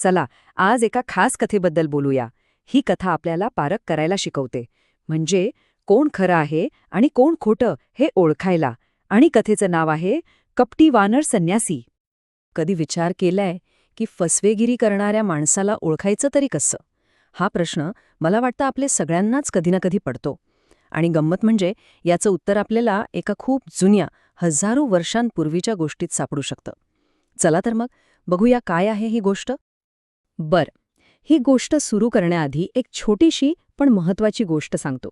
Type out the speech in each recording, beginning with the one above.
चला, आज एका खास कथेबद्दल बोलूया. ही कथा आपल्याला पारख करायला शिकवते. म्हणजे कोण खरं आहे आणि कोण खोटं हे ओळखायला. आणि कथेचं नाव आहे कपटी वानर संन्यासी. कधी विचार केलाय की फसवेगिरी करणाऱ्या माणसाला ओळखायचं तरी कसं? हा प्रश्न मला वाटतं आपले सगळ्यांनाच कधी ना कधी पडतो. आणि गंमत म्हणजे याचं उत्तर आपल्याला एका खूप जुन्या, हजारो वर्षांपूर्वीच्या गोष्टीत सापडू शकतं. चला तर मग बघूया काय आहे ही गोष्ट. ही गोष्ट सुरू करण्याआधी एक छोटीशी पण महत्वाची गोष्ट सांगतो.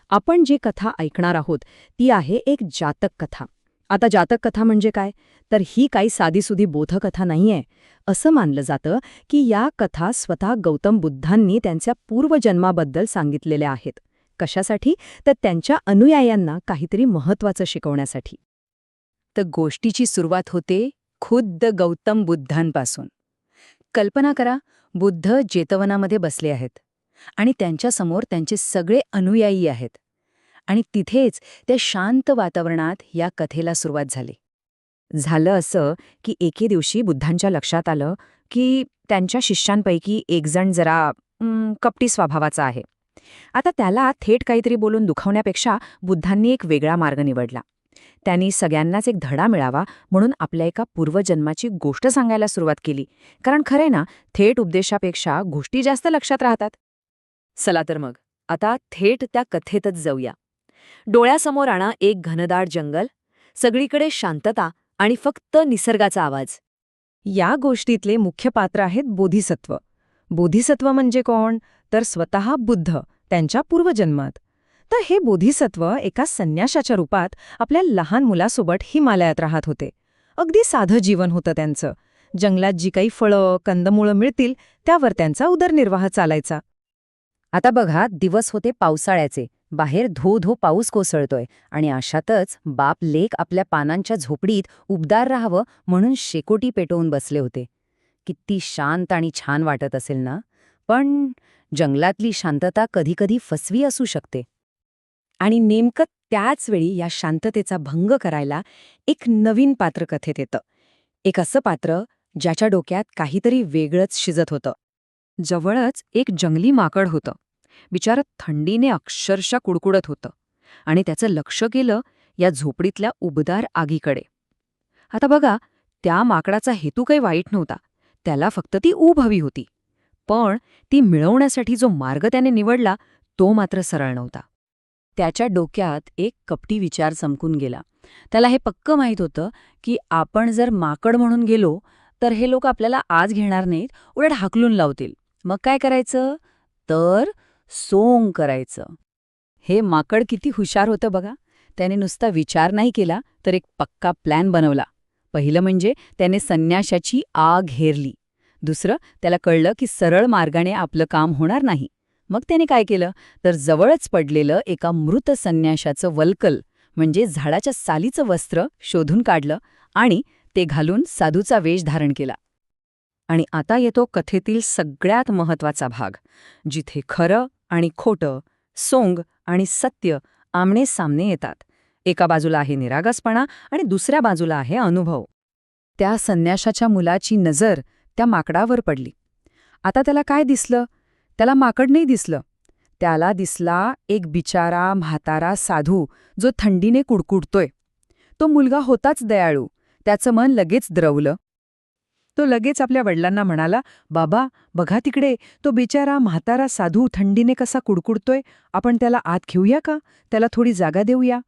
आपण जी कथा ऐकणार आहोत ती आहे एक जातक कथा. आता जातक कथा म्हणजे काय? तर ही काही साधीसुधी बोधकथा नाहीये. असं मानलं जातं की या कथा स्वतः गौतम बुद्धांनी त्यांच्या पूर्वजन्माबद्दल सांगितलेल्या आहेत. कशासाठी? तर त्यांच्या अनुयायांना काहीतरी महत्वाचं शिकवण्यासाठी. तर गोष्टीची सुरुवात होते खुद्द गौतम बुद्धांपासून. कल्पना करा, बुद्ध जेतवनामध्ये बसले आहेत आणि त्यांच्यासमोर त्यांचे सगळे अनुयायी आहेत. आणि तिथेच त्या शांत वातावरणात या कथेला सुरुवात झाली. झालं असं की एके दिवशी बुद्धांच्या लक्षात आलं की त्यांच्या शिष्यांपैकी एक जण जरा कपटी स्वभावाचा आहे. आता त्याला थेट काहीतरी बोलून दुखावण्यापेक्षा बुद्धांनी एक वेगळा मार्ग निवडला. त्यांनी सगळ्यांनाच एक धडा मिळावा म्हणून आपल्या एका पूर्वजन्माची गोष्ट सांगायला सुरुवात केली. कारण खरंय ना, थेट उपदेशापेक्षा गोष्टी जास्त लक्षात राहतात. चला तर मग आता थेट त्या कथेतच जाऊया. डोळ्यासमोर आणा एक घनदाट जंगल, सगळीकडे शांतता आणि फक्त निसर्गाचा आवाज. या गोष्टीतले मुख्य पात्र आहेत बोधिसत्व. बोधिसत्व म्हणजे कोण? तर स्वतः बुद्ध, त्यांच्या पूर्वजन्मात. तर हे बोधिसत्व एका संन्याशाच्या रूपात आपल्या लहान मुलासोबत हिमालयात राहत होते. अगदी साधं जीवन होतं त्यांचं. जंगलात जी काही फळं, कंदमुळं मिळतील त्यावर त्यांचा उदरनिर्वाह चालायचा. आता बघा, दिवस होते पावसाळ्याचे. बाहेर धो धो पाऊस कोसळतोय आणि अशातच बाप लेक आपल्या पानांच्या झोपडीत उबदार राहावं म्हणून शेकोटी पेटवून बसले होते. किती शांत आणि छान वाटत असेल ना? पण जंगलातली शांतता कधीकधी फसवी असू शकते. आणि नेमकं त्याच वेळी या शांततेचा भंग करायला एक नवीन पात्र कथेत येतं. एक असं पात्र ज्याच्या डोक्यात काहीतरी वेगळंच शिजत होतं. जवळच एक जंगली माकड होतं. बिचारं थंडीने अक्षरशः कुडकुडत होतं आणि त्याचं लक्ष गेलं या झोपडीतल्या उबदार आगीकडे. आता बघा, त्या माकडाचा हेतू काही वाईट नव्हता. त्याला फक्त ती ऊब हवी होती. पण ती मिळवण्यासाठी जो मार्ग त्याने निवडला तो मात्र सरळ नव्हता. त्याच्या डोक्यात एक कपटी विचार चमकून गेला. त्याला हे पक्क माहीत होतं की आपण जर माकड म्हणून गेलो तर हे लोक आपल्याला आज घेणार नाहीत, उलट हाकलून लावतील. मग काय करायचं? तर सोंग करायचं. हे माकड किती हुशार होतं बघा. त्याने नुसता विचार नाही केला तर एक पक्का प्लॅन बनवला. पहिलं म्हणजे त्याने संन्याशाची आग हेरली. दुसरं, त्याला कळलं की सरळ मार्गाने आपलं काम होणार नाही. मग त्याने काय केलं तर जवळच पडलेलं एका मृत संन्याशाचं वल्कल म्हणजे झाडाच्या सालीचं वस्त्र शोधून काढलं आणि ते घालून साधूचा वेश धारण केला. आणि आता येतो कथेतील सगळ्यात महत्वाचा भाग, जिथे खरं आणि खोटं, सोंग आणि सत्य आमने सामने येतात. एका बाजूला आहे निरागसपणा आणि दुसऱ्या बाजूला आहे अनुभव. त्या संन्याशाच्या मुलाची नजर त्या माकडावर पडली. आता त्याला काय दिसलं? त्याला माकड नाही दिसलं. त्याला दिसला एक बिचारा म्हातारा साधू जो थंडीने कुडकुडतोय. तो मुलगा होताच दयाळू. त्याचं मन लगेच द्रवलं. तो लगेच आपल्या वडिलांना म्हणाला, बाबा बघा तिकडे, तो बिचारा म्हातारा साधू थंडीने कसा कुडकुडतोय. आपण त्याला आत घेऊया का? त्याला थोडी जागा देऊया.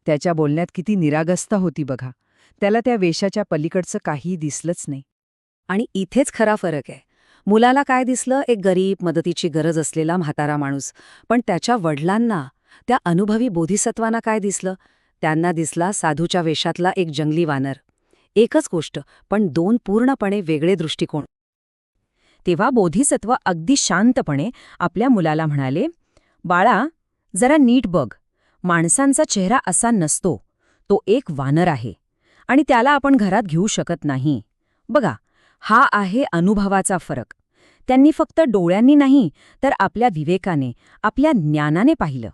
त्याच्या बोलण्यात किती निरागसता होती बघा. त्याला त्या वेशाच्या पलीकडचं काही दिसलंच नाही. आणि इथेच खरा फरक आहे. मुलाला काय दिसलं? एक गरीब, मदतीची गरज असलेला म्हातारा माणूस. पण त्याच्या वडिलांना, त्या अनुभवी बोधिसत्वांना काय दिसलं? त्यांना दिसला साधूच्या वेशातला एक जंगली वानर. एकच गोष्ट, पण दोन पूर्णपणे वेगळे दृष्टिकोन. तेव्हा बोधिसत्व अगदी शांतपणे आपल्या मुलाला म्हणाले, बाळा जरा नीट बघ. माणसांचा चेहरा असा नसतो. तो एक वानर आहे आणि त्याला आपण घरात घेऊ शकत नाही. बघा, हा आहे अनुभवाचा फरक. त्यांनी फक्त डोळ्यांनी नाही तर आपल्या विवेकाने, आपल्या ज्ञानाने पाहिलं.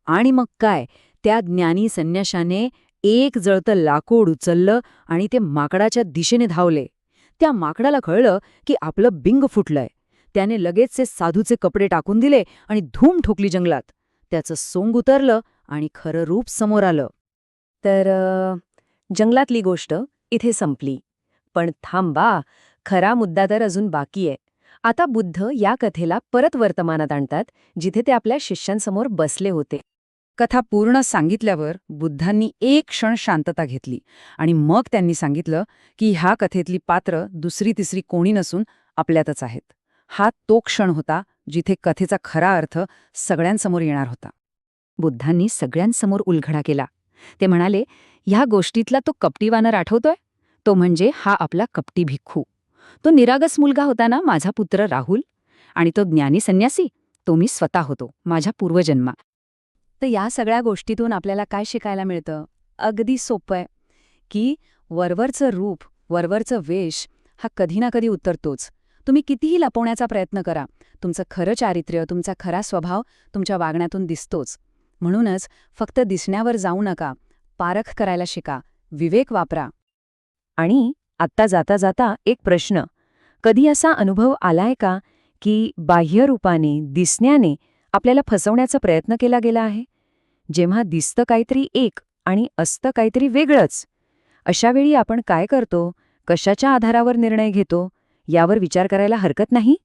आणि मग काय, त्या ज्ञानी संन्याशाने एक जळतं लाकूड उचललं आणि ते माकडाच्या दिशेने धावले. त्या माकडाला कळलं की आपलं बिंग फुटलंय. त्याने लगेचचे साधूचे कपडे टाकून दिले आणि धूम ठोकली जंगलात. त्याचं सोंग उतरलं आणि खरं रूप समोर आलं. तर जंगलातली गोष्ट इथे संपली. पण थांबा, खरा मुद्दा तर अजून बाकी आहे. आता बुद्ध या कथेला परत वर्तमानात आणतात, जिथे ते आपल्या शिष्यांसमोर बसले होते. कथा पूर्ण सांगितल्यावर बुद्धांनी एक क्षण शांतता घेतली आणि मग त्यांनी सांगितलं की ह्या कथेतली पात्र दुसरी तिसरी कोणी नसून आपल्यातच आहेत. हा तो क्षण होता जिथे कथेचा खरा अर्थ सगळ्यांसमोर येणार होता. बुद्धांनी सगळ्यांसमोर उलगडा केला. ते म्हणाले, ह्या गोष्टीतला तो कपटी वानर आठवतोय? तो म्हणजे हा आपला कपटी भिक्खू. तो निरागस मुलगा होता ना, माझा पुत्र राहुल. आणि तो ज्ञानी संन्यासी, तो मी स्वतः होतो, माझ्या पूर्वजन्मा. तर या सगळ्या गोष्टीतून आपल्याला काय शिकायला मिळतं? अगदी सोपं आहे की वरवरचं रूप, वरवरचं वेश हा कधी ना कधी उतरतोच. तुम्ही कितीही लपवण्याचा प्रयत्न करा, तुमचं खरं चारित्र्य, तुमचा खरा स्वभाव तुमच्या वागण्यातून दिसतोच. म्हणूनच फक्त दिसण्यावर जाऊ नका, पारख करायला शिका, विवेक वापरा. आणि आत्ता जाता जाता एक प्रश्न, कधी असा अनुभव आलाय का की बाह्य रूपाने, दिसण्याने आपल्याला फसवण्याचा प्रयत्न केला गेला आहे? जेव्हा दिसतं काहीतरी एक आणि असतं काहीतरी वेगळंच, अशावेळी आपण काय करतो, कशाच्या आधारावर निर्णय घेतो, यावर विचार करायला हरकत नाही?